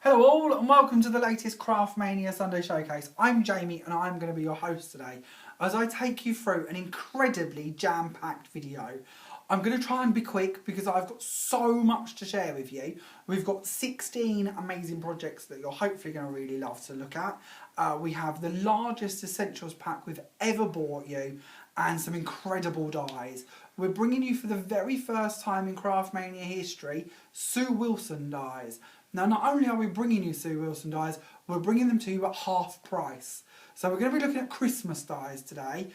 Hello all and welcome to the latest Craft Mania Sunday Showcase. I'm Jamie and I'm going to be your host today as I take you through an incredibly jam-packed video. I'm going to try and be quick because I've got so much to share with you. We've got 16 amazing projects that you're hopefully going to really love to look at. We have the largest essentials pack we've ever bought you and some incredible dies. We're bringing you for the very first time in Craft Mania history, Sue Wilson dies. Now, not only are we bringing you Sue Wilson dies, we're bringing them to you at half price. So we're going to be looking at Christmas dies today.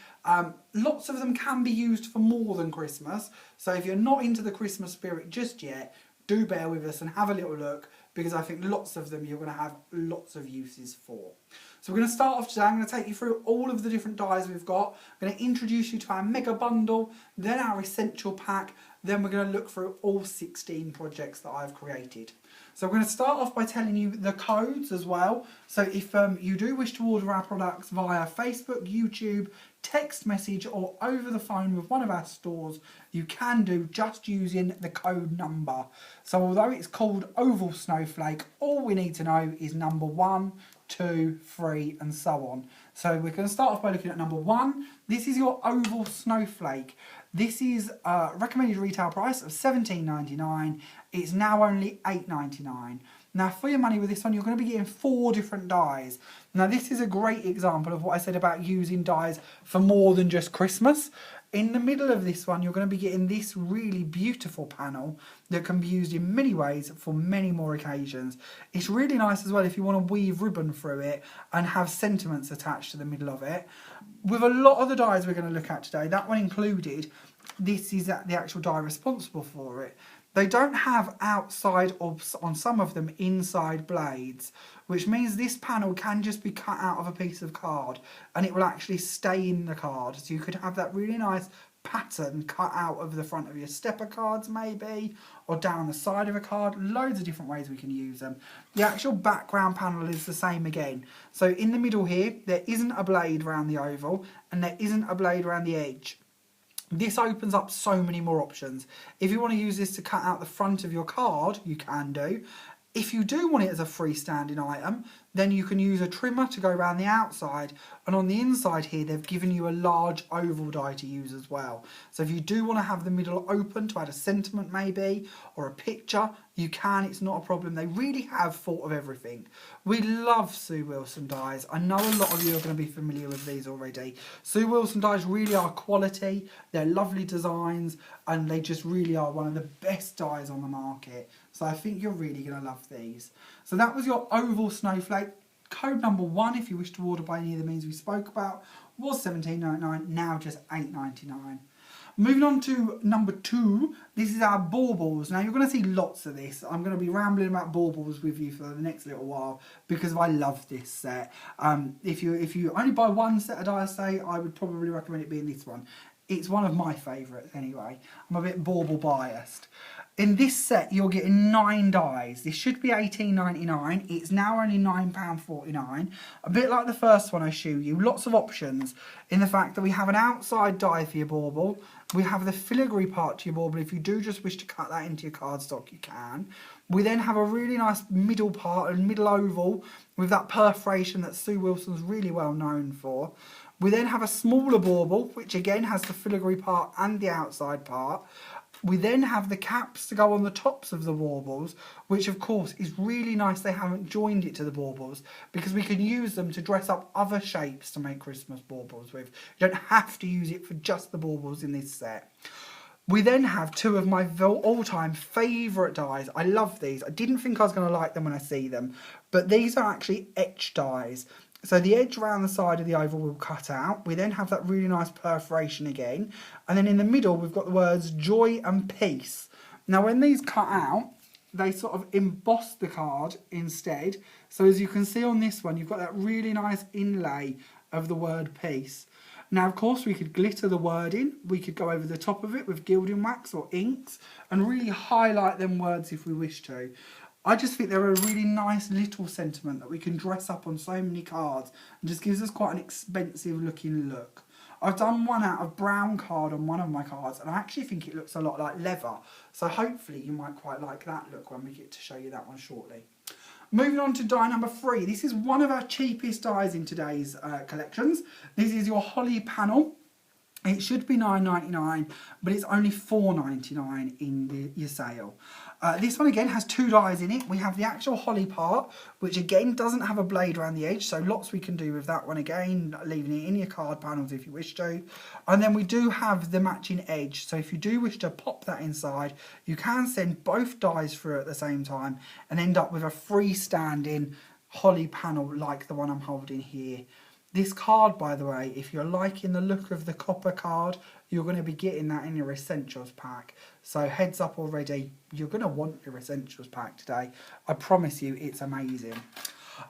Lots of them can be used for more than Christmas. So if you're not into the Christmas spirit just yet, do bear with us and have a little look because I think lots of them you're going to have lots of uses for. So we're going to start off today. I'm going to take you through all of the different dies we've got. I'm going to introduce you to our mega bundle, then our essential pack, then we're going to look through all 16 projects that I've created. So we're going to start off by telling you the codes as well. So if you do wish to order our products via Facebook, YouTube, text message or over the phone with one of our stores, you can do just using the code number. So although it's called Oval Snowflake, all we need to know is number 1, 2, 3 and so on. So we're going to start off by looking at number 1. This is your Oval Snowflake. This is a recommended retail price of $17.99. It's now only $8.99. Now for your money with this one, you're going to be getting 4 different dies. Now this is a great example of what I said about using dies for more than just Christmas. In the middle of this one, you're going to be getting this really beautiful panel that can be used in many ways for many more occasions. It's really nice as well if you want to weave ribbon through it and have sentiments attached to the middle of it. With a lot of the dies we're going to look at today, that one included, this is the actual die responsible for it. They don't have outside or on some of them inside blades, which means this panel can just be cut out of a piece of card and it will actually stay in the card. So you could have that really nice pattern cut out of the front of your stepper cards maybe, or down the side of a card. Loads of different ways we can use them. The actual background panel is the same again. So in the middle here, there isn't a blade around the oval and there isn't a blade around the edge. This opens up so many more options. If you want to use this to cut out the front of your card, you can do. If you do want it as a freestanding item, then you can use a trimmer to go around the outside, and on the inside here they've given you a large oval die to use as well. So if you do want to have the middle open to add a sentiment maybe, or a picture, you can, it's not a problem. They really have thought of everything. We love Sue Wilson dies. I know a lot of you are going to be familiar with these already. Sue Wilson dies really are quality, they're lovely designs, and they just really are one of the best dies on the market. So I think you're really going to love these. So that was your Oval Snowflake. Code number 1, if you wish to order by any of the means we spoke about, was $17.99, now just $8.99. Moving on to number 2, this is our baubles. Now you're going to see lots of this. I'm going to be rambling about baubles with you for the next little while because I love this set. If you only buy one set of dies, say, I would probably recommend it being this one. It's one of my favourites anyway. I'm a bit bauble biased. In this set, you're getting 9 dies. This should be $18.99. It's now only £9.49. A bit like the first one I showed you. Lots of options in the fact that we have an outside die for your bauble. We have the filigree part to your bauble. If you do just wish to cut that into your cardstock, you can. We then have a really nice middle part, a middle oval, with that perforation that Sue Wilson's really well known for. We then have a smaller bauble, which again has the filigree part and the outside part. We then have the caps to go on the tops of the baubles, which of course is really nice they haven't joined it to the baubles because we can use them to dress up other shapes to make Christmas baubles with. You don't have to use it for just the baubles in this set. We then have 2 of my all-time favourite dies. I love these. I didn't think I was going to like them when I see them, but these are actually etch dies. So the edge around the side of the oval will cut out. We then have that really nice perforation again. And then in the middle, we've got the words joy and peace. Now, when these cut out, they sort of emboss the card instead. So as you can see on this one, you've got that really nice inlay of the word peace. Now, of course, we could glitter the word in. We could go over the top of it with gilding wax or inks and really highlight them words if we wish to. I just think they're a really nice little sentiment that we can dress up on so many cards and just gives us quite an expensive looking look. I've done one out of brown card on one of my cards and I actually think it looks a lot like leather. So hopefully you might quite like that look when we get to show you that one shortly. Moving on to die number 3. This is one of our cheapest dies in today's collections. This is your holly panel. It should be $9.99, but it's only $4.99 in your sale. This one again has 2 dies in it. We have the actual holly part, which again doesn't have a blade around the edge, so lots we can do with that one again, leaving it in your card panels if you wish to. And then we do have the matching edge, so if you do wish to pop that inside, you can send both dies through at the same time and end up with a freestanding holly panel like the one I'm holding here. This card, by the way, if you're liking the look of the copper card, you're going to be getting that in your Essentials pack. So heads up already, you're going to want your Essentials pack today. I promise you, it's amazing.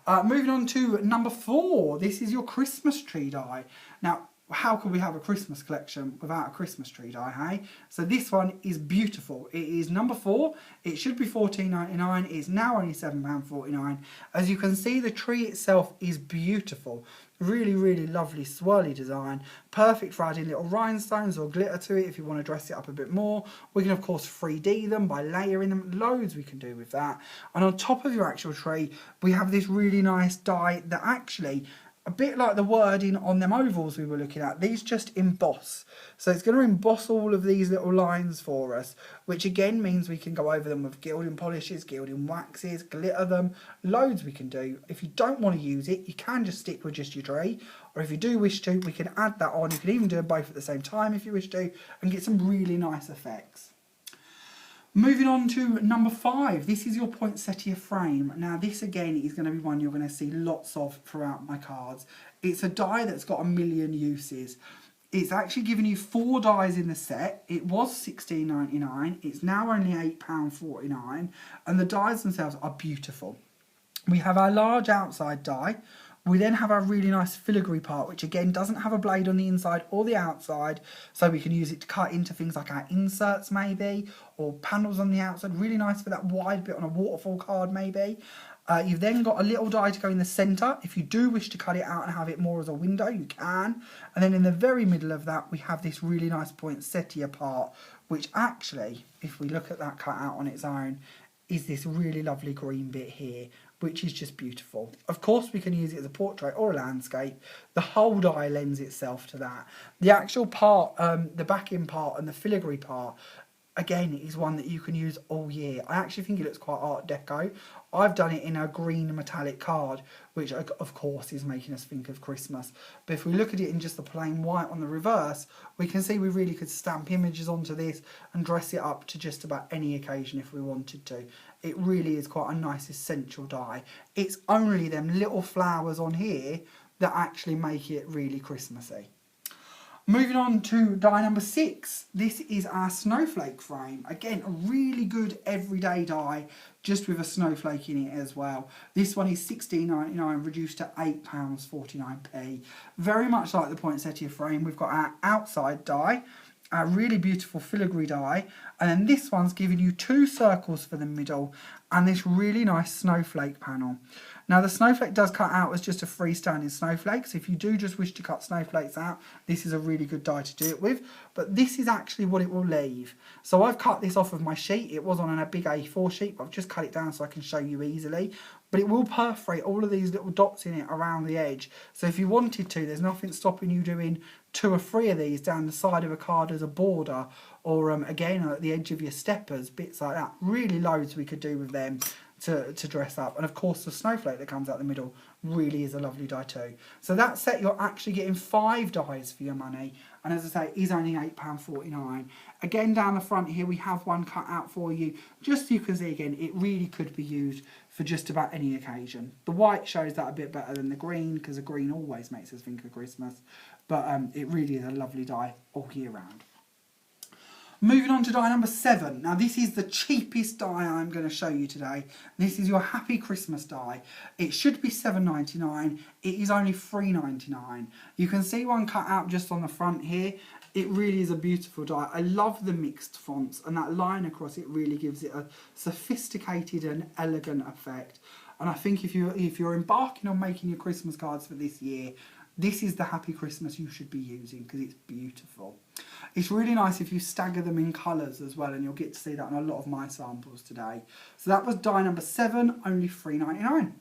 Moving on to number 4. This is your Christmas tree die. Now, how could we have a Christmas collection without a Christmas tree die, hey? So this one is beautiful. It is number 4. It should be $14.99. It's now only £7.49. As you can see, the tree itself is beautiful. Really, really lovely swirly design. Perfect for adding little rhinestones or glitter to it if you want to dress it up a bit more. We can, of course, 3D them by layering them. Loads we can do with that. And on top of your actual tree, we have this really nice die that actually, a bit like the wording on them ovals we were looking at, these just emboss. So it's going to emboss all of these little lines for us, which again means we can go over them with gilding polishes, gilding waxes, glitter them, loads we can do. If you don't want to use it, you can just stick with just your tree, or if you do wish to, we can add that on. You can even do them both at the same time if you wish to, and get some really nice effects. Moving on to number 5, this is your poinsettia frame. Now this again is going to be one you're going to see lots of throughout my cards. It's a die that's got a million uses. It's actually giving you 4 dies in the set. It was $16.99, it's now only £8.49, and the dies themselves are beautiful. We have our large outside die. We then have our really nice filigree part, which again doesn't have a blade on the inside or the outside, so we can use it to cut into things like our inserts maybe, or panels on the outside. Really nice for that wide bit on a waterfall card maybe. You've then got a little die to go in the centre. If you do wish to cut it out and have it more as a window, you can. And then in the very middle of that, we have this really nice poinsettia part, which actually, if we look at that cut out on its own, is this really lovely green bit here, which is just beautiful. Of course, we can use it as a portrait or a landscape. The whole die lends itself to that. The actual part, the backing part and the filigree part, again, is one that you can use all year. I actually think it looks quite Art Deco. I've done it in a green metallic card, which of course is making us think of Christmas. But if we look at it in just the plain white on the reverse, we can see we really could stamp images onto this and dress it up to just about any occasion if we wanted to. It really is quite a nice essential die. It's only them little flowers on here that actually make it really Christmassy. Moving on to die number 6. This is our snowflake frame. Again, a really good everyday die, just with a snowflake in it as well. This one is $16.99, reduced to £8.49p. Very much like the poinsettia frame, we've got our outside die, a really beautiful filigree die, and then this one's giving you 2 circles for the middle and this really nice snowflake panel. Now the snowflake does cut out as just a freestanding snowflake, so if you do just wish to cut snowflakes out, this is a really good die to do it with, but this is actually what it will leave. So I've cut this off of my sheet. It was on a big A4 sheet, but I've just cut it down so I can show you easily. But it will perforate all of these little dots in it around the edge, so if you wanted to, there's nothing stopping you doing 2 or 3 of these down the side of a card as a border, or again at the edge of your steppers, bits like that. Really loads we could do with them to dress up. And of course the snowflake that comes out the middle really is a lovely die too. So that set, you're actually getting 5 dies for your money, and as I say, is only £8.49. Again, down the front here we have one cut out for you, just so you can see again, it really could be used for just about any occasion. The white shows that a bit better than the green, because the green always makes us think of Christmas, but it really is a lovely die all year round. Moving on to die number 7. Now this is the cheapest die I'm going to show you today. This is your Happy Christmas die. It should be $7.99. It is only $3.99. You can see one cut out just on the front here. It really is a beautiful die. I love the mixed fonts, and that line across it really gives it a sophisticated and elegant effect. And I think if you're embarking on making your Christmas cards for this year, This is the Happy Christmas you should be using because it's beautiful. It's really nice if you stagger them in colours as well, and you'll get to see that on a lot of my samples today. So that was die number 7, only $3.99.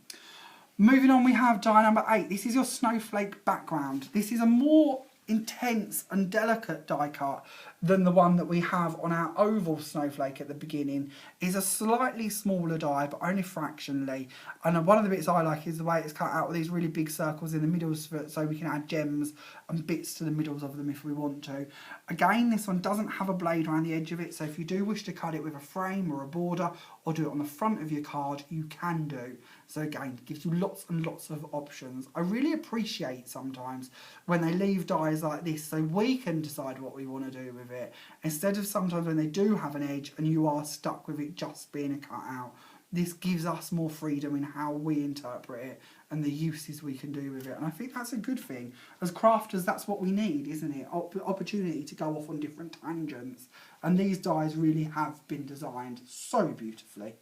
Moving on, we have die number 8. This is your snowflake background. This is a more intense and delicate die cut than the one that we have on our oval snowflake at the beginning. Is a slightly smaller die, but only fractionally. And one of the bits I like is the way it's cut out with these really big circles in the middles, so we can add gems and bits to the middles of them if we want to. Again, this one doesn't have a blade around the edge of it, so if you do wish to cut it with a frame or a border or do it on the front of your card, you can do. So again, it gives you lots and lots of options. I really appreciate sometimes when they leave dies like this so we can decide what we want to do with it, instead of sometimes when they do have an edge and you are stuck with it just being a cutout. This gives us more freedom in how we interpret it and the uses we can do with it, and I think that's a good thing. As crafters, that's what we need, isn't it? Opportunity to go off on different tangents, and these dies really have been designed so beautifully.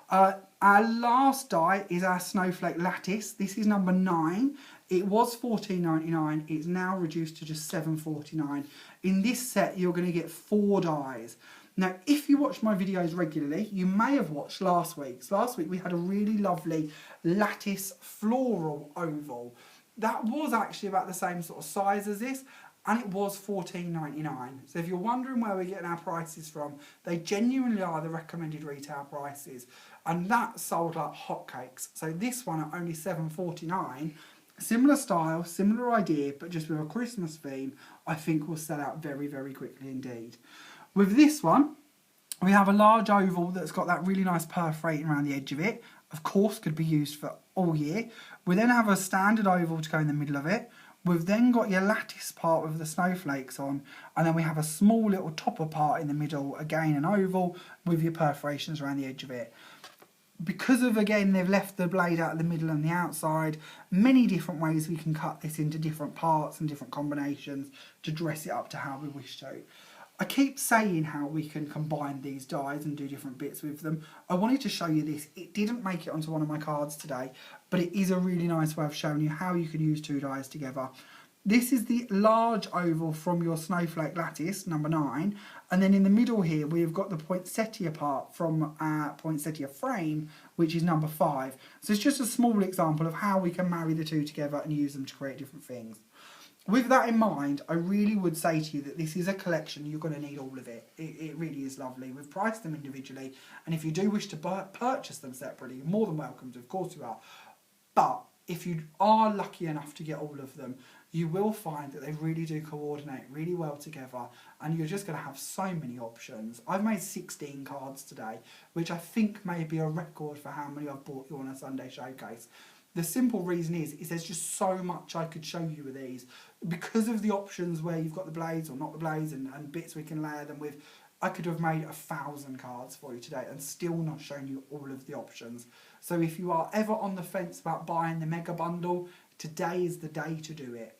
Our last die is our snowflake lattice. This is number 9. It was $14.99. It's now reduced to just $7.49. In this set, you're going to get 4 dies. Now, if you watch my videos regularly, you may have watched last week's. Last week we had a really lovely lattice floral oval. That was actually about the same sort of size as this, and it was $14.99. So if you're wondering where we're getting our prices from, they genuinely are the recommended retail prices. And that sold like hotcakes. So this one at only $7.49, similar style, similar idea, but just with a Christmas theme, I think will sell out very, very quickly indeed. With this one, we have a large oval that's got that really nice perforating around the edge of it. Of course, could be used for all year. We then have a standard oval to go in the middle of it. We've then got your lattice part with the snowflakes on, and then we have a small little topper part in the middle, again an oval with your perforations around the edge of it. Because of, again, they've left the blade out of the middle and the outside, many different ways we can cut this into different parts and different combinations to dress it up to how we wish to. I keep saying how we can combine these dies and do different bits with them. I wanted to show you this. It didn't make it onto one of my cards today, but it is a really nice way of showing you how you can use 2 dies together. This is the large oval from your snowflake lattice, number 9, and then in the middle here we've got the poinsettia part from our poinsettia frame, which is number 5. So it's just a small example of how we can marry the 2 together and use them to create different things. With that in mind, I really would say to you that this is a collection. You're going to need all of it. It really is lovely. We've priced them individually, and if you do wish to purchase them separately, you're more than welcome to, of course you are. But if you are lucky enough to get all of them, you will find that they really do coordinate really well together, and you're just going to have so many options. I've made 16 cards today, which I think may be a record for how many I've bought you on a Sunday showcase. The simple reason is there's just so much I could show you with these. Because of the options where you've got the blades or not the blades and bits we can layer them with, I could have made 1,000 cards for you today and still not shown you all of the options. So if you are ever on the fence about buying the mega bundle, today is the day to do it.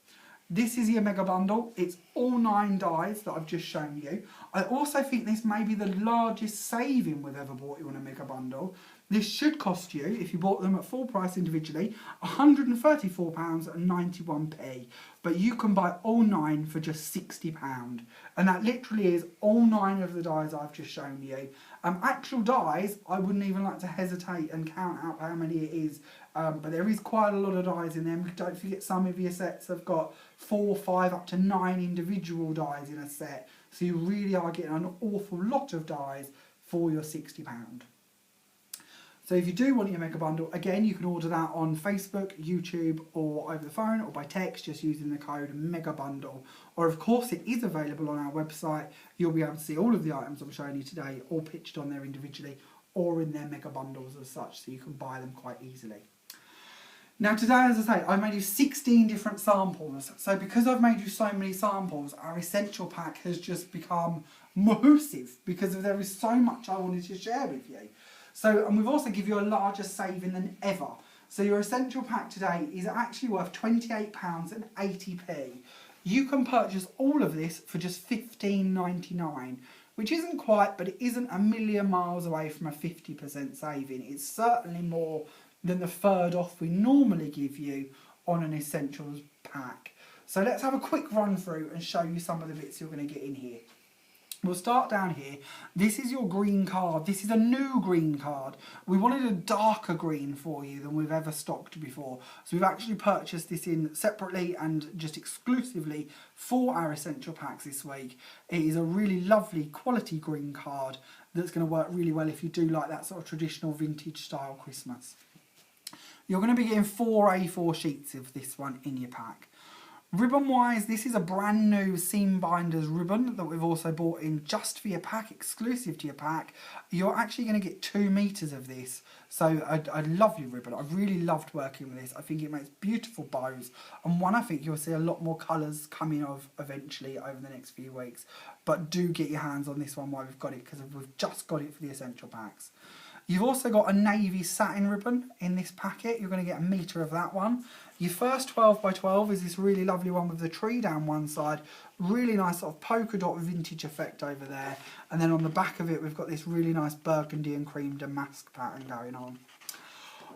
This is your mega bundle. It's all 9 dies that I've just shown you. I also think this may be the largest saving we've ever bought you on a mega bundle. This should cost you, if you bought them at full price individually, £134.91. But you can buy all 9 for just £60. And that literally is all 9 of the dies I've just shown you. Actual dies, I wouldn't even like to hesitate and count out how many it is. But there is quite a lot of dies in them. Don't forget some of your sets have got 4, 5, up to 9 individual dies in a set. So you really are getting an awful lot of dies for your £60. So if you do want your mega bundle, again, you can order that on Facebook, YouTube, or over the phone, or by text, just using the code MEGABUNDLE. Or of course, it is available on our website. You'll be able to see all of the items I'm showing you today, all pitched on there individually, or in their mega bundles as such, so you can buy them quite easily. Now today, as I say, I've made you 16 different samples. So because I've made you so many samples, our essential pack has just become massive because there is so much I wanted to share with you. So, and we've also given you a larger saving than ever. So your essential pack today is actually worth £28.80. You can purchase all of this for just $15.99, which isn't quite, but it isn't a million miles away from a 50% saving. It's certainly more than the third off we normally give you on an essentials pack. So let's have a quick run through and show you some of the bits you're going to get in here. We'll start down here. This is your green card. This is a new green card. We wanted a darker green for you than we've ever stocked before. So we've actually purchased this in separately and just exclusively for our essential packs this week. It is a really lovely quality green card that's going to work really well if you do like that sort of traditional vintage style Christmas. You're going to be getting 4 A4 sheets of this one in your pack. Ribbon wise, this is a brand new seam binders ribbon that we've also bought in just for your pack, exclusive to your pack. You're actually going to get 2 meters of this. So a lovely ribbon. I've really loved working with this. I think it makes beautiful bows, and one I think you'll see a lot more colours coming of eventually over the next few weeks. But do get your hands on this one while we've got it, because we've just got it for the essential packs. You've also got a navy satin ribbon in this packet. You're going to get 1 metre of that one. Your first 12 by 12 is this really lovely one with the tree down one side. Really nice sort of polka dot vintage effect over there. And then on the back of it, we've got this really nice burgundy and cream damask pattern going on.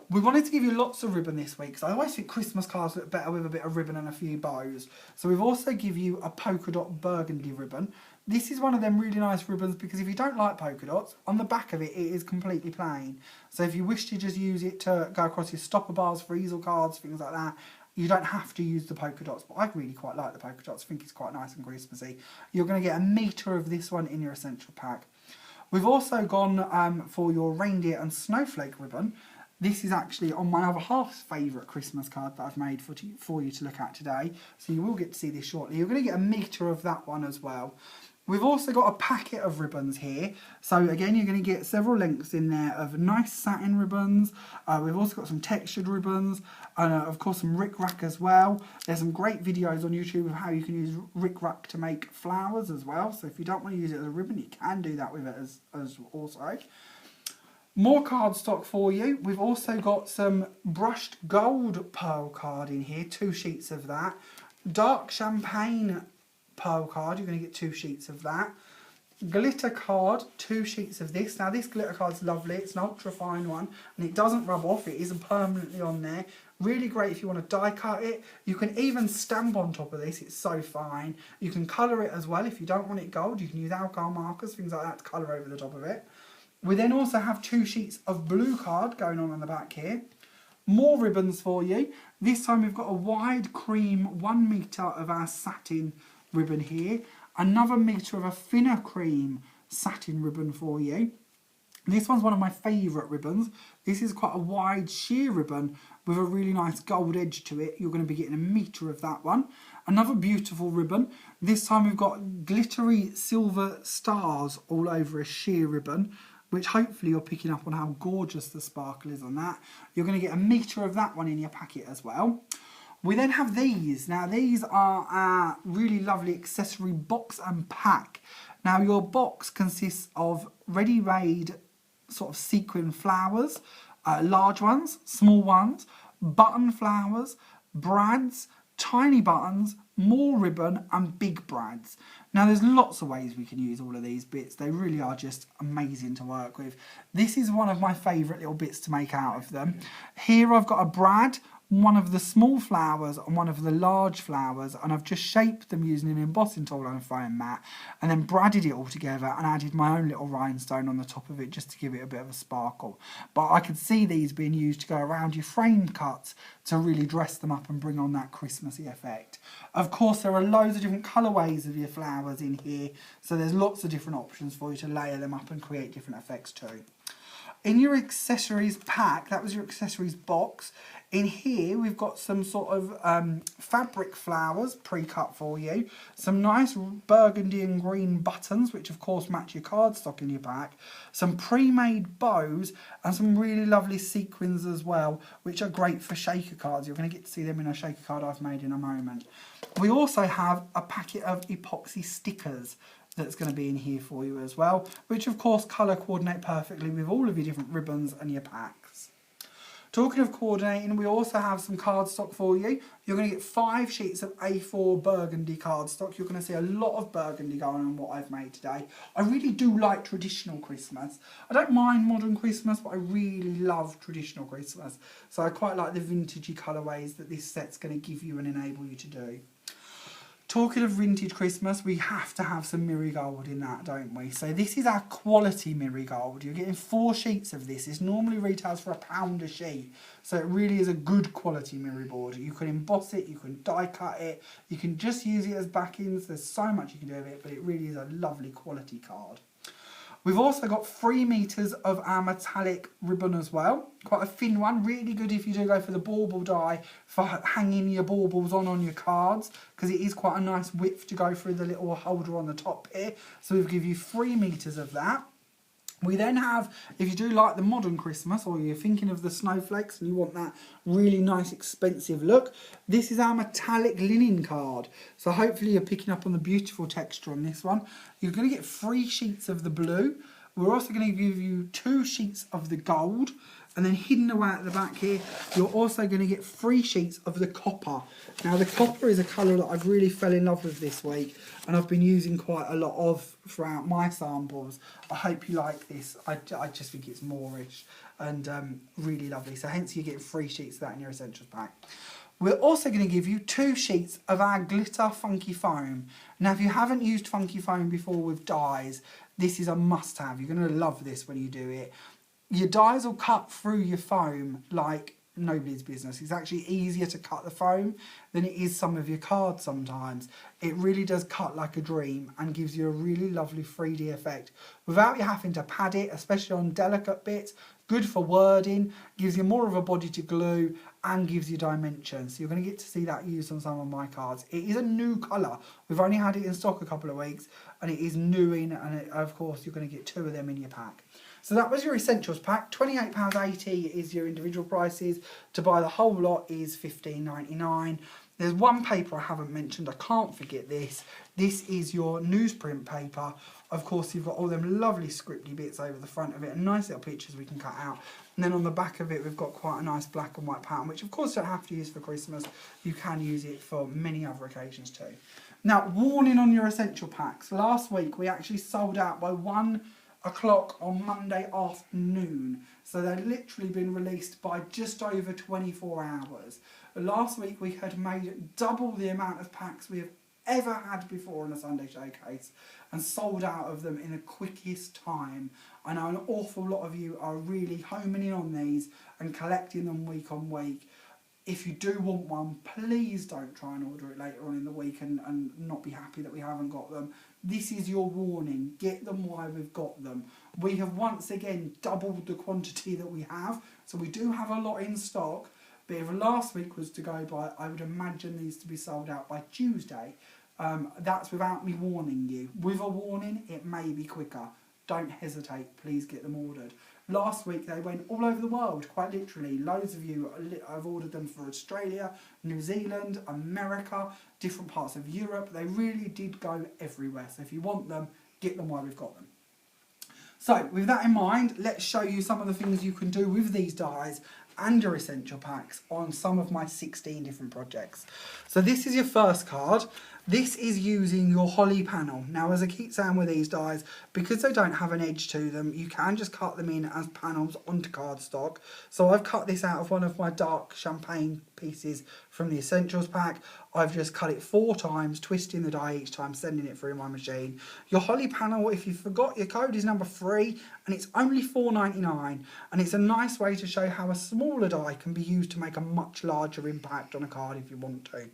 We wanted to give you lots of ribbon this week, because I always think Christmas cards look better with a bit of ribbon and a few bows. So we've also give you a polka dot burgundy ribbon. This is one of them really nice ribbons, because if you don't like polka dots, on the back of it, it is completely plain. So if you wish to just use it to go across your stopper bars for easel cards, things like that, you don't have to use the polka dots. But I really quite like the polka dots. I think it's quite nice and Christmassy. You're going to get 1 metre of this one in your essential pack. We've also gone for your reindeer and snowflake ribbon. This is actually on my other half's favourite Christmas card that I've made for you to look at today. So you will get to see this shortly. You're going to get 1 metre of that one as well. We've also got a packet of ribbons here. So again, you're going to get several lengths in there of nice satin ribbons. We've also got some textured ribbons, and of course some rick-rack as well. There's some great videos on YouTube of how you can use rick-rack to make flowers as well. So if you don't want to use it as a ribbon, you can do that with it as also. More cardstock for you. We've also got some brushed gold pearl card in here, 2 sheets of that. Dark champagne pearl card, you're going to get 2 sheets of that. Glitter card, 2 sheets of this. Now this glitter card's lovely, it's an ultra fine one, and it doesn't rub off, it isn't permanently on there. Really great if you want to die cut it. You can even stamp on top of this, it's so fine. You can colour it as well. If you don't want it gold, you can use alcohol markers, things like that, to colour over the top of it. We then also have 2 sheets of blue card going on the back here. More ribbons for you. This time we've got a wide cream 1 metre of our satin ribbon here. Another metre of a thinner cream satin ribbon for you. This one's one of my favourite ribbons. This is quite a wide sheer ribbon with a really nice gold edge to it. You're going to be getting 1 metre of that one. Another beautiful ribbon. This time we've got glittery silver stars all over a sheer ribbon, which hopefully you're picking up on how gorgeous the sparkle is on that. You're going to get 1 metre of that one in your packet as well. We then have these. Now these are our really lovely accessory box and pack. Now your box consists of ready-made sort of sequin flowers, large ones, small ones, button flowers, brads, tiny buttons, more ribbon and big brads. Now there's lots of ways we can use all of these bits. They really are just amazing to work with. This is one of my favourite little bits to make out of them. Here I've got a brad, one of the small flowers and one of the large flowers, and I've just shaped them using an embossing tool on a foam mat, and then bradded it all together and added my own little rhinestone on the top of it just to give it a bit of a sparkle. But I could see these being used to go around your frame cuts to really dress them up and bring on that Christmassy effect. Of course, there are loads of different colourways of your flowers in here, so there's lots of different options for you to layer them up and create different effects too. In your accessories pack, that was your accessories box. In here, we've got some sort of fabric flowers pre-cut for you. Some nice burgundy and green buttons, which of course match your cardstock in your pack. Some pre-made bows and some really lovely sequins as well, which are great for shaker cards. You're going to get to see them in a shaker card I've made in a moment. We also have a packet of epoxy stickers that's going to be in here for you as well, which of course colour coordinate perfectly with all of your different ribbons and your packs. Talking of coordinating, we also have some cardstock for you. You're going to get 5 sheets of A4 burgundy cardstock. You're going to see a lot of burgundy going on what I've made today. I really do like traditional Christmas. I don't mind modern Christmas, but I really love traditional Christmas. So I quite like the vintagey colourways that this set's going to give you and enable you to do. Talking of vintage Christmas, we have to have some Marigold in that, don't we? So this is our quality Marigold. You're getting 4 sheets of this. This normally retails for £1 a sheet. So it really is a good quality Marigold. You can emboss it, you can die cut it, you can just use it as backings. There's so much you can do with it, but it really is a lovely quality card. We've also got 3 metres of our metallic ribbon as well. Quite a thin one, really good if you do go for the bauble die for hanging your baubles on your cards, because it is quite a nice width to go through the little holder on the top here. So we've give you 3 metres of that. We then have, if you do like the modern Christmas, or you're thinking of the snowflakes and you want that really nice expensive look, this is our metallic linen card. So hopefully you're picking up on the beautiful texture on this one. You're going to get 3 sheets of the blue. We're also going to give you 2 sheets of the gold. And then hidden away at the back here, you're also going to get 3 sheets of the copper. Now the copper is a colour that I've really fell in love with this week, and I've been using quite a lot of throughout my samples. I hope you like this. I just think it's Moorish and really lovely. So hence you get 3 sheets of that in your essentials pack. We're also going to give you 2 sheets of our glitter funky foam. Now if you haven't used funky foam before with dyes, this is a must-have. You're going to love this when you do it. Your dies will cut through your foam like nobody's business. It's actually easier to cut the foam than it is some of your cards sometimes. It really does cut like a dream and gives you a really lovely 3D effect without you having to pad it, especially on delicate bits. Good for wording, gives you more of a body to glue and gives you dimension. So you're going to get to see that used on some of my cards. It is a new colour. We've only had it in stock a couple of weeks and it is new in, and of course you're going to get 2 of them in your pack. So that was your essentials pack. £28.80 is your individual prices. To buy the whole lot is $15.99. There's one paper I haven't mentioned. I can't forget this. This is your newsprint paper. Of course, you've got all them lovely scripty bits over the front of it and nice little pictures we can cut out. And then on the back of it, we've got quite a nice black and white pattern, which of course you don't have to use for Christmas. You can use it for many other occasions too. Now, warning on your essential packs. Last week, we actually sold out by 1 o'clock on Monday afternoon. So they've literally been released by just over 24 hours. Last week we had made double the amount of packs we have ever had before in a Sunday showcase and sold out of them in the quickest time. I know an awful lot of you are really homing in on these and collecting them week on week. If you do want one, please don't try and order it later on in the week and not be happy that we haven't got them. This is your warning. Get them while we've got them. We have once again doubled the quantity that we have, so we do have a lot in stock. But if last week was to go by, I would imagine these to be sold out by Tuesday. That's without me warning you. With a warning, it may be quicker. Don't hesitate. Please get them ordered. Last week they went all over the world, quite literally. Loads of you have ordered them for Australia, New Zealand, America, different parts of Europe. They really did go everywhere. So if you want them, get them while we've got them. So with that in mind, let's show you some of the things you can do with these dies and your essential packs on some of my 16 different projects. So this is your first card. This is using your holly panel. Now, as I keep saying with these dies, because they don't have an edge to them, you can just cut them in as panels onto cardstock. So I've cut this out of one of my dark champagne pieces from the Essentials pack. I've just cut it 4 times, twisting the die each time, sending it through my machine. Your holly panel, if you forgot, your code is number 3, and it's only $4.99. And it's a nice way to show how a smaller die can be used to make a much larger impact on a card if you want to.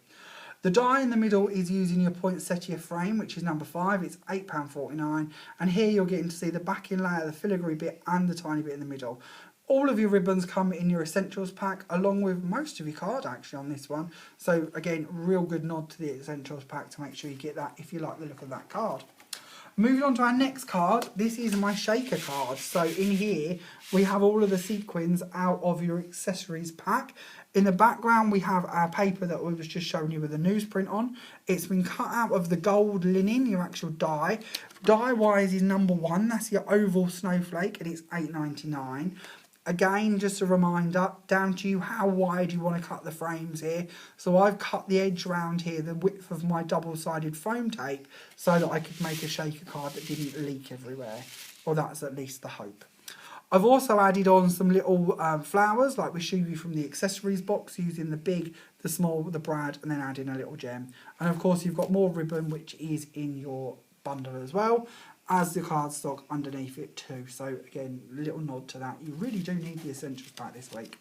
The die in the middle is using your poinsettia frame, which is number 5. It's £8.49. And here you're getting to see the backing layer, the filigree bit, and the tiny bit in the middle. All of your ribbons come in your Essentials pack, along with most of your card actually on this one. So again, real good nod to the Essentials pack to make sure you get that if you like the look of that card. Moving on to our next card, this is my shaker card. So in here, we have all of the sequins out of your accessories pack. In the background, we have our paper that we was just showing you with the newsprint on. It's been cut out of the gold linen, your actual die. Die-wise is number 1, that's your oval snowflake, and it's $8.99. Again, just a reminder, down to you how wide you want to cut the frames here. So I've cut the edge around here, the width of my double-sided foam tape, so that I could make a shaker card that didn't leak everywhere. Or that's at least the hope. I've also added on some little flowers, like we showed you from the accessories box, using the big, the small, the brad, and then adding a little gem. And of course, you've got more ribbon, which is in your bundle as well, as the cardstock underneath it too. So again, a little nod to that. You really do need the essentials pack this week.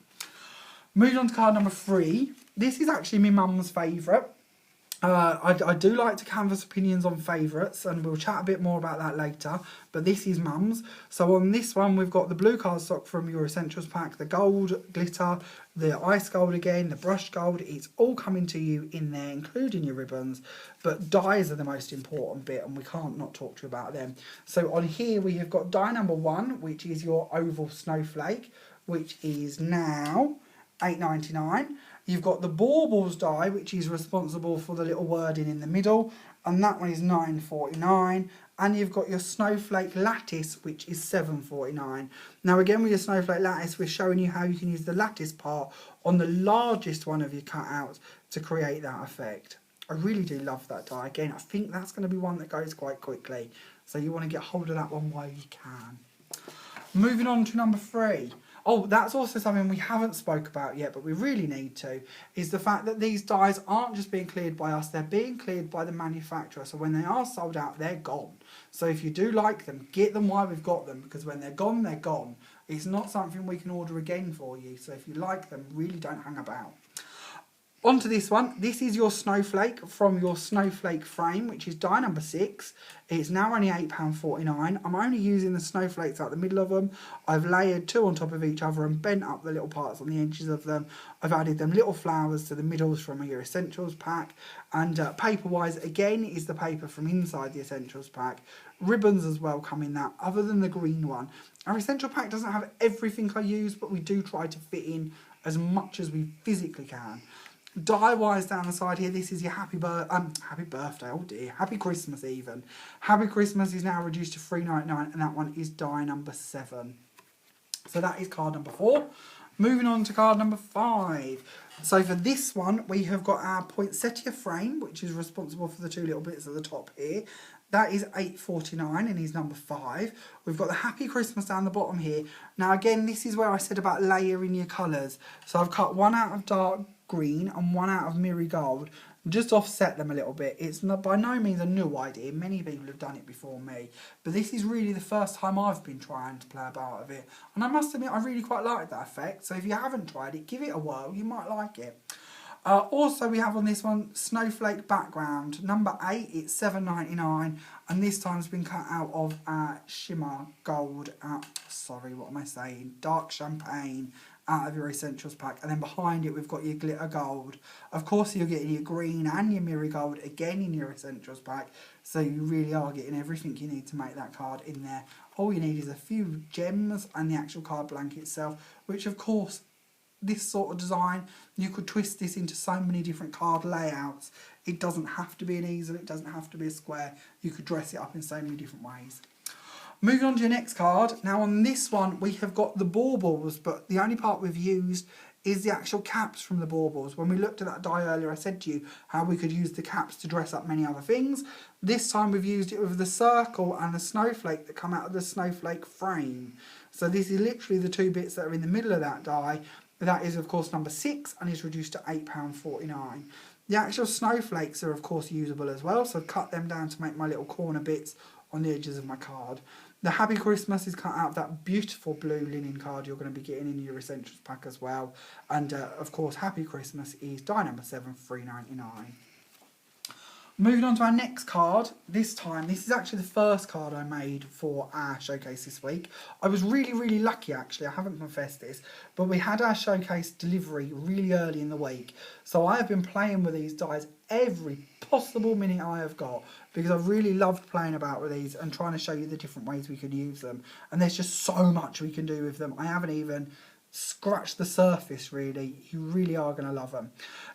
Moving on to card number 3. This is actually my mum's favourite. I do like to canvass opinions on favourites, and we'll chat a bit more about that later, but this is mum's. So on this one, we've got the blue cardstock from your essentials pack, the gold glitter, the ice gold again, the brushed gold. It's all coming to you in there, including your ribbons, but dies are the most important bit, and we can't not talk to you about them. So on here we have got die number 1, which is your oval snowflake, which is now £8.99. You've got the baubles die, which is responsible for the little wording in the middle, and that one is £9.49. And you've got your snowflake lattice, which is £7.49. Now again, with your snowflake lattice, we're showing you how you can use the lattice part on the largest one of your cutouts to create that effect. I really do love that die. Again, I think that's going to be one that goes quite quickly, so you want to get hold of that one while you can. Moving on to number 3. Oh, that's also something we haven't spoke about yet, but we really need to, is the fact that these dies aren't just being cleared by us, they're being cleared by the manufacturer. So when they are sold out, they're gone. So if you do like them, get them while we've got them, because when they're gone, they're gone. It's not something we can order again for you. So if you like them, really don't hang about. On to this one. This is your snowflake from your snowflake frame, which is die number 6. It's now only £8.49. I'm only using the snowflakes out the middle of them. I've layered 2 on top of each other and bent up the little parts on the edges of them. I've added them little flowers to the middles from your essentials pack. And paper-wise, again, is the paper from inside the essentials pack. Ribbons as well come in that, other than the green one. Our essential pack doesn't have everything I use, but we do try to fit in as much as we physically can. Die-wise down the side here, this is your happy birthday, oh dear, happy Christmas even. Happy Christmas is now reduced to £3.99, and that one is die number 7. So that is card number 4. Moving on to card number 5. So for this one, we have got our poinsettia frame, which is responsible for the 2 little bits at the top here. That is £8.49 and is number 5. We've got the Happy Christmas down the bottom here. Now again, this is where I said about layering your colours. So I've cut one out of dark green and one out of mirror gold, just offset them a little bit. It's not by no means a new idea. Many people have done it before me, but this is really the first time I've been trying to play about with it, and I must admit I really quite like that effect. So if you haven't tried it, give it a whirl, you might like it. Also we have on this one snowflake background number 8. It's £7.99, and this time's been cut out of shimmer gold, dark champagne out of your essentials pack, and then behind it we've got your glitter gold. Of course you're getting your green and your mirror gold again in your essentials pack, so you really are getting everything you need to make that card in there. All you need is a few gems and the actual card blank itself, which of course, this sort of design, you could twist this into so many different card layouts. It doesn't have to be an easel, it doesn't have to be a square. You could dress it up in so many different ways. Moving on to your next card. Now on this one we have got the baubles, but the only part we've used is the actual caps from the baubles. When we looked at that die earlier, I said to you how we could use the caps to dress up many other things. This time we've used it with the circle and the snowflake that come out of the snowflake frame. So this is literally the 2 bits that are in the middle of that die. That is of course number 6 and is reduced to £8.49. The actual snowflakes are of course usable as well, so I've cut them down to make my little corner bits on the edges of my card. The Happy Christmas is cut out of that beautiful blue linen card you're going to be getting in your essentials pack as well. And of course Happy Christmas is die number 7, £3.99. Moving on to our next card. This time, this is actually the first card I made for our showcase this week. I was really lucky actually, I haven't confessed this, but we had our showcase delivery really early in the week. So I have been playing with these dies every possible minute I have got, because I've really loved playing about with these and trying to show you the different ways we could use them. And there's just so much we can do with them. I haven't even scratched the surface really. You really are going to love them.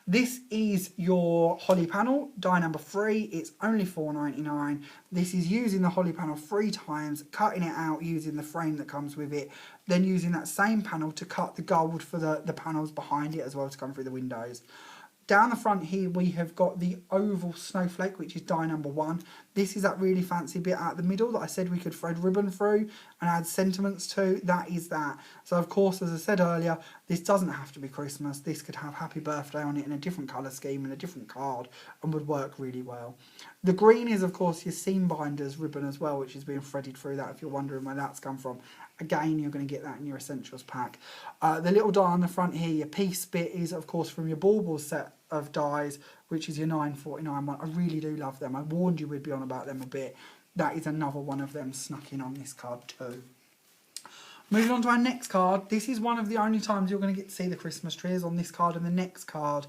This is your holly panel, die number 3. It's only £4.99. This is using the holly panel 3 times, cutting it out using the frame that comes with it. then using that same panel to cut the gold for the panels behind it as well to come through the windows. Down the front here we have got the oval snowflake, which is die number 1. This is that really fancy bit out the middle that I said we could thread ribbon through and add sentiments to. That is that. So of course, as I said earlier, this doesn't have to be Christmas. This could have happy birthday on it in a different colour scheme and a different card and would work really well. The green is of course your seam binders ribbon as well, which is being threaded through that if you're wondering where that's come from. Again, you're going to get that in your essentials pack. The little die on the front here, your piece bit, is of course from your baubles set of dies, which is your 9.49 one. I really do love them. I warned you we'd be on about them a bit. That is another one of them snuck in on this card too. Moving on to our next card, this is one of the only times you're going to get to see the Christmas trees on this card and the next card.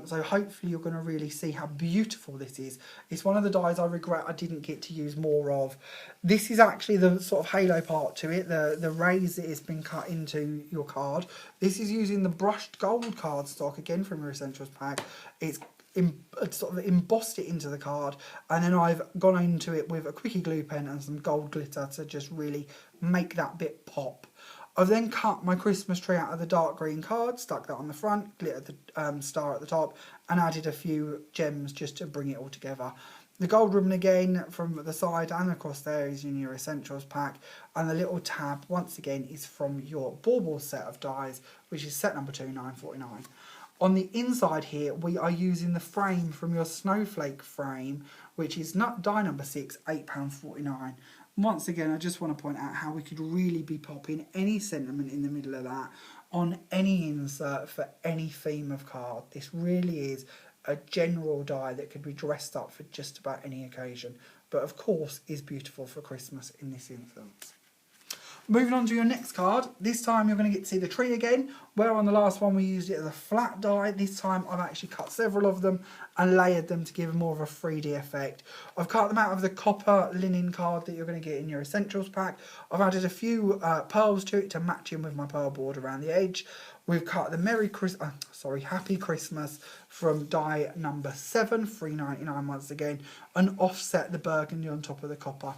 So hopefully you're going to really see how beautiful this is. It's one of the dies I regret I didn't get to use more of. This is actually the sort of halo part to it, the rays that has been cut into your card. This is using the brushed gold cardstock, again from your Essentials pack. It's sort of embossed it into the card, and then I've gone into it with a quickie glue pen and some gold glitter to just really make that bit pop. I've then cut my Christmas tree out of the dark green card, stuck that on the front, glittered the star at the top, and added a few gems just to bring it all together. The gold ribbon again from the side and across there is in your Essentials pack, and the little tab once again is from your bauble set of dies, which is set number 2, 9.49. On the inside here, we are using the frame from your snowflake frame, which is die number 6, £8.49. Once again, I just want to point out how we could really be popping any sentiment in the middle of that on any insert for any theme of card. This really is a general die that could be dressed up for just about any occasion, but of course is beautiful for Christmas in this instance. Moving on to your next card, this time you're going to get to see the tree again, where on the last one we used it as a flat die. This time I've actually cut several of them and layered them to give more of a 3D effect. I've cut them out of the copper linen card that you're going to get in your Essentials pack. I've added a few pearls to it to match in with my pearl board around the edge. We've cut the Happy Christmas from die number 7, $3.99 once again, and offset the burgundy on top of the copper.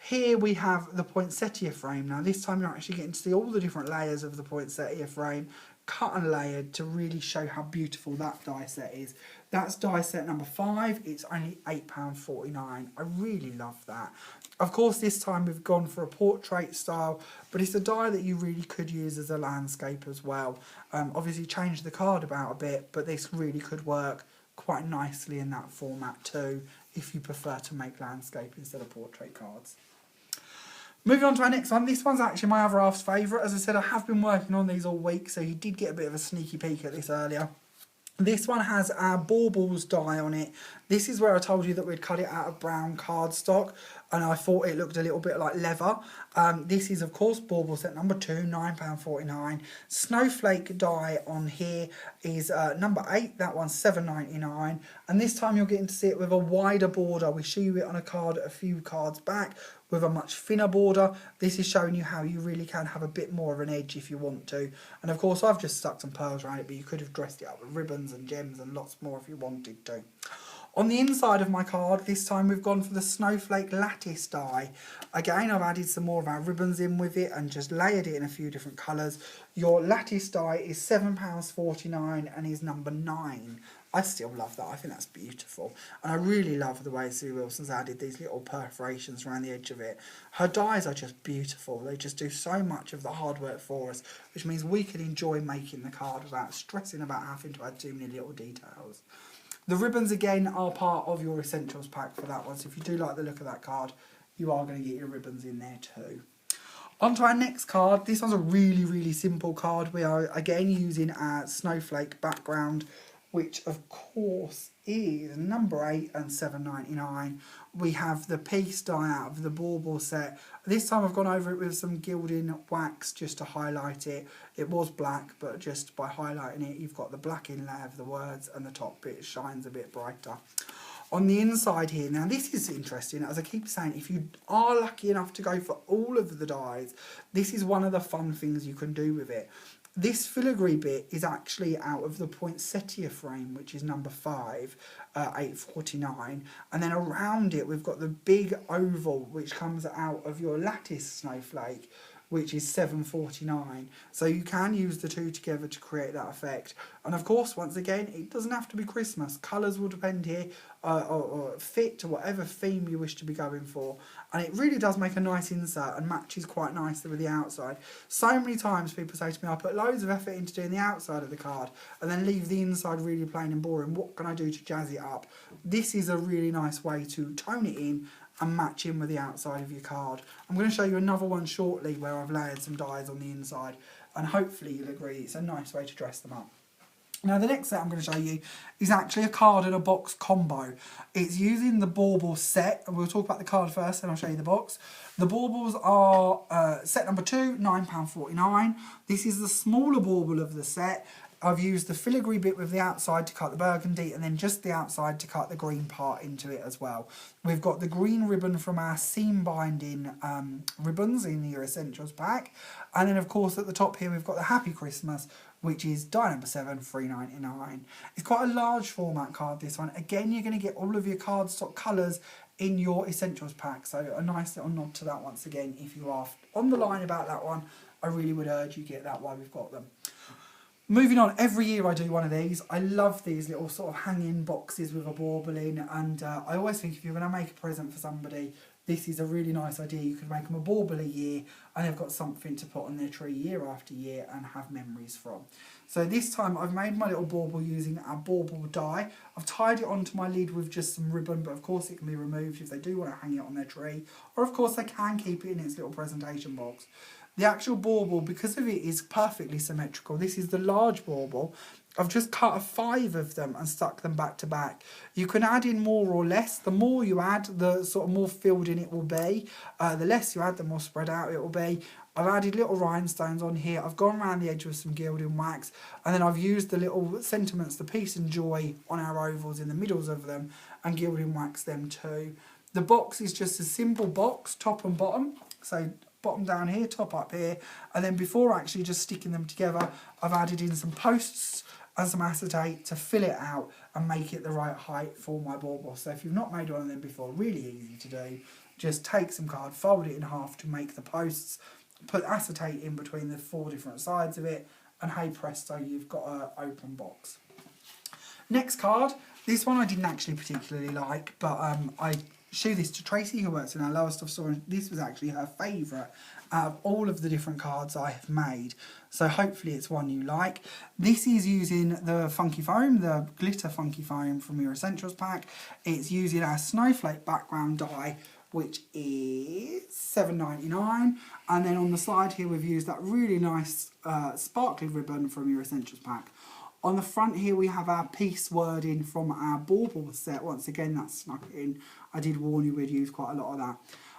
Here we have the poinsettia frame. Now this time you're actually getting to see all the different layers of the poinsettia frame, cut and layered to really show how beautiful that die set is. That's die set number 5. It's only £8.49. I really love that. Of course, this time we've gone for a portrait style, but it's a die that you really could use as a landscape as well. Obviously change the card about a bit, but this really could work quite nicely in that format too, if you prefer to make landscape instead of portrait cards. Moving on to our next one. This one's actually my other half's favourite. As I said, I have been working on these all week, so you did get a bit of a sneaky peek at this earlier. This one has our baubles die on it. This is where I told you that we'd cut it out of brown cardstock, and I thought it looked a little bit like leather. This is of course bauble set number 2, £9.49. Snowflake die on here is number 8. That one's $7.99. And this time you're getting to see it with a wider border. We show you it on a card a few cards back with a much thinner border. This is showing you how you really can have a bit more of an edge if you want to. And of course I've just stuck some pearls around it, but you could have dressed it up with ribbons and gems and lots more if you wanted to. On the inside of my card, this time we've gone for the snowflake lattice die. Again, I've added some more of our ribbons in with it and just layered it in a few different colours. Your lattice die is £7.49 and is number 9. I still love that. I think that's beautiful. And I really love the way Sue Wilson's added these little perforations around the edge of it. Her dies are just beautiful. They just do so much of the hard work for us, which means we can enjoy making the card without stressing about having to add too many little details. The ribbons again are part of your Essentials pack for that one, so if you do like the look of that card, you are going to get your ribbons in there too. On to our next card. This one's a really simple card. We are again using our snowflake background, which of course is number 8 and $7.99. We have the piece die out of the bauble set. This time I've gone over it with some gilding wax just to highlight it. It was black, but just by highlighting it, you've got the black inlay of the words and the top bit shines a bit brighter. On the inside here, now this is interesting, as I keep saying, if you are lucky enough to go for all of the dies, this is one of the fun things you can do with it. This filigree bit is actually out of the poinsettia frame, which is number 5, $8.49. And then around it, we've got the big oval, which comes out of your lattice snowflake, which is £7.49. So you can use the two together to create that effect. And of course, once again, it doesn't have to be Christmas. Colours will depend here, or fit to whatever theme you wish to be going for. And it really does make a nice insert and matches quite nicely with the outside. So many times people say to me, I put loads of effort into doing the outside of the card and then leave the inside really plain and boring. What can I do to jazz it up? This is a really nice way to tone it in and match in with the outside of your card. I'm going to show you another one shortly where I've layered some dies on the inside, and hopefully you'll agree it's a nice way to dress them up. Now the next set I'm going to show you is actually a card and a box combo. It's using the bauble set, and we'll talk about the card first and I'll show you the box. The baubles are set number 2, £9.49. This is the smaller bauble of the set. I've used the filigree bit with the outside to cut the burgundy and then just the outside to cut the green part into it as well. We've got the green ribbon from our seam binding ribbons in your Essentials pack. And then of course at the top here we've got the Happy Christmas, which is die number 7, £3.99. It's quite a large format card, this one. Again, you're going to get all of your cardstock colours in your Essentials pack. So a nice little nod to that once again. If you are on the line about that one, I really would urge you get that while we've got them. Moving on, every year I do one of these. I love these little sort of hanging boxes with a bauble in, and I always think if you're going to make a present for somebody, this is a really nice idea. You could make them a bauble a year and they've got something to put on their tree year after year and have memories from. So this time I've made my little bauble using a bauble die. I've tied it onto my lid with just some ribbon, but of course it can be removed if they do want to hang it on their tree, or of course they can keep it in its little presentation box. The actual bauble, because of it, is perfectly symmetrical. This is the large bauble. I've just cut 5 of them and stuck them back to back. You can add in more or less. The more you add, the sort of more filled in it will be. The less you add, the more spread out it will be. I've added little rhinestones on here. I've gone around the edge with some gilding wax. And then I've used the little sentiments, the peace and joy on our ovals in the middles of them, and gilding wax them too. The box is just a simple box, top and bottom. So bottom down here, top up here, and then before actually just sticking them together, I've added in some posts and some acetate to fill it out and make it the right height for my bauble. So if you've not made one of them before, really easy to do. Just take some card, fold it in half to make the posts, put acetate in between the 4 different sides of it, and hey presto, you've got an open box. Next card, this one I didn't actually particularly like, but I show this to Tracy, who works in our lower stuff store, and this was actually her favourite out of all of the different cards I have made. So hopefully it's one you like. This is using the funky foam, the glitter funky foam from your Essentials pack. It's using our snowflake background die, which is £7.99. And then on the side here we've used that really nice sparkly ribbon from your Essentials pack. On the front here we have our piece wording from our bauble set. Once again, that's snuck in. I did warn you we'd use quite a lot of that.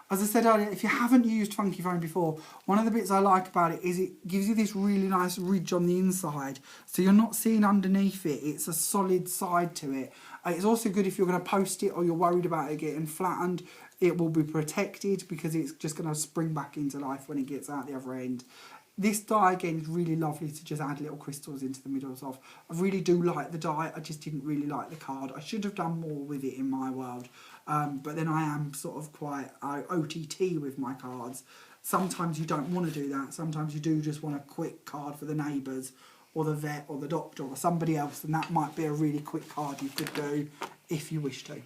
As I said earlier, if you haven't used funky foam before, one of the bits I like about it is it gives you this really nice ridge on the inside. So you're not seeing underneath it. It's a solid side to it. It's also good if you're going to post it or you're worried about it getting flattened. It will be protected because it's just going to spring back into life when it gets out the other end. This die, again, is really lovely to just add little crystals into the middles of. I really do like the die, I just didn't really like the card. I should have done more with it in my world. But then I am sort of quite OTT with my cards. Sometimes you don't want to do that. Sometimes you do just want a quick card for the neighbours or the vet or the doctor or somebody else. And that might be a really quick card you could do if you wish to.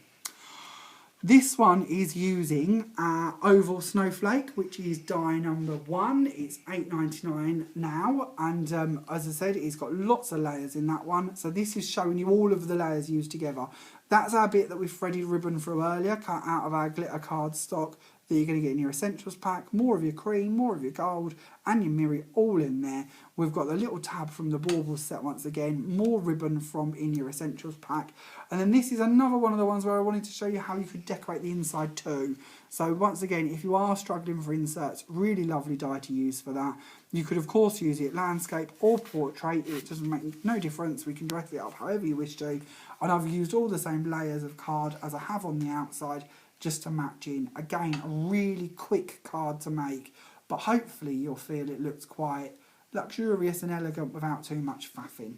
This one is using our oval snowflake, which is die number 1. It's £8.99 now, and as I said, it's got lots of layers in that one. So this is showing you all of the layers used together. That's our bit that we threaded ribbon through earlier, cut out of our glitter card stock that you're going to get in your Essentials pack. More of your cream, more of your gold, and your mirror all in there. We've got the little tab from the bauble set once again, more ribbon from in your Essentials pack. And then this is another one of the ones where I wanted to show you how you could decorate the inside too. So once again, if you are struggling for inserts, really lovely die to use for that. You could of course use it landscape or portrait, it doesn't make no difference, we can dress it up however you wish to. And I've used all the same layers of card as I have on the outside, just to match in. Again, a really quick card to make, but hopefully you'll feel it looks quite luxurious and elegant without too much faffing.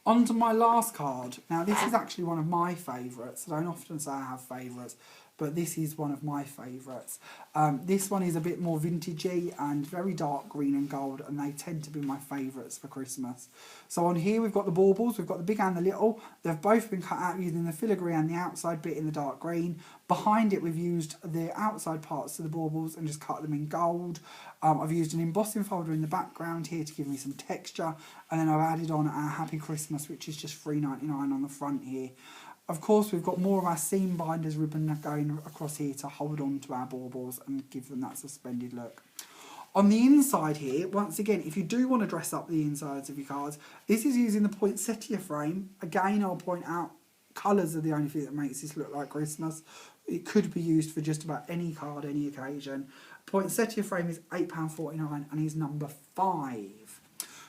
On to my last card. Now this is actually one of my favourites. I don't often say I have favourites, but but this is one of my favourites. This one is a bit more vintagey and very dark green and gold, and they tend to be my favourites for Christmas. So on here we've got the baubles, we've got the big and the little. They've both been cut out using the filigree and the outside bit in the dark green. Behind it we've used the outside parts of the baubles and just cut them in gold. I've used an embossing folder in the background here to give me some texture, and then I've added on our Happy Christmas, which is just $3.99 on the front here. Of course, we've got more of our seam binders ribbon going across here to hold on to our baubles and give them that suspended look. On the inside here, once again, if you do want to dress up the insides of your cards, this is using the poinsettia frame. Again, I'll point out, colours are the only thing that makes this look like Christmas. It could be used for just about any card, any occasion. Poinsettia frame is £8.49 and is number 5.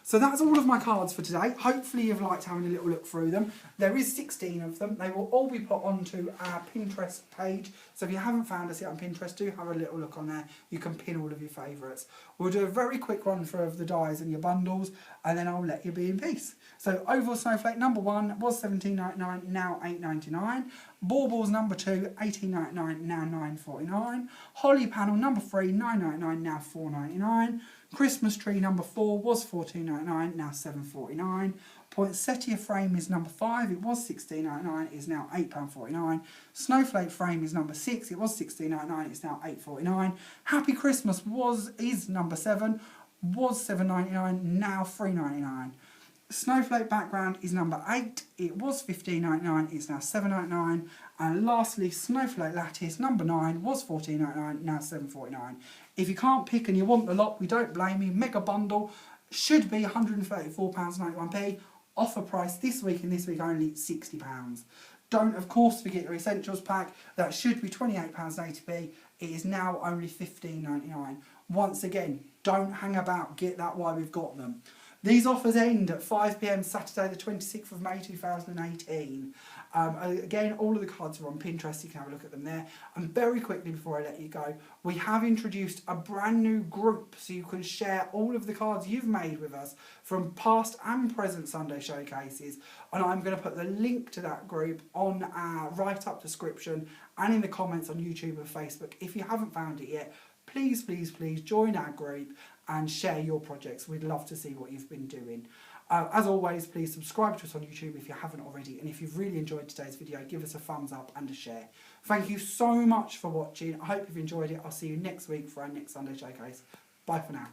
So that's all of my cards for today. Hopefully you've liked having a little look through them. There is 16 of them. They will all be put onto our Pinterest page. So if you haven't found us yet on Pinterest, do have a little look on there. You can pin all of your favourites. We'll do a very quick run through of the dies and your bundles, and then I'll let you be in peace. So Oval Snowflake number 1 was $17.99, now $8.99. Baubles number 2, $18.99, now $9.49. Holly panel number 3, $9.99, now $4.99. Christmas tree number 4 was $14.99, now $7.49. Poinsettia frame is number 5, it was $16.99, is now £8.49. Snowflake frame is number 6, it was $16.99, it's now $8.49. Happy Christmas is number 7, was $7.99, now $3.99. Snowflake background is number 8, it was $15.99, it's now $7.99. And lastly, Snowflake lattice number 9 was $14.99, now $7.49. If you can't pick and you want the lot, we don't blame you. Mega bundle should be £134.91p. Offer price this week and this week only £60. Don't, of course, forget your essentials pack. That should be £28.80p. It is now only $15.99. Once again, don't hang about. Get that while we've got them. These offers end at 5 p.m. Saturday the 26th of May 2018. Again, all of the cards are on Pinterest, you can have a look at them there. And very quickly before I let you go, we have introduced a brand new group so you can share all of the cards you've made with us from past and present Sunday showcases. And I'm going to put the link to that group on our write-up description and in the comments on YouTube and Facebook. If you haven't found it yet, please, please, please join our group and share your projects. We'd love to see what you've been doing. As always, please subscribe to us on YouTube if you haven't already, and if you've really enjoyed today's video, give us a thumbs up and a share. Thank you so much for watching. I hope you've enjoyed it. I'll see you next week for our next Sunday showcase. Bye for now.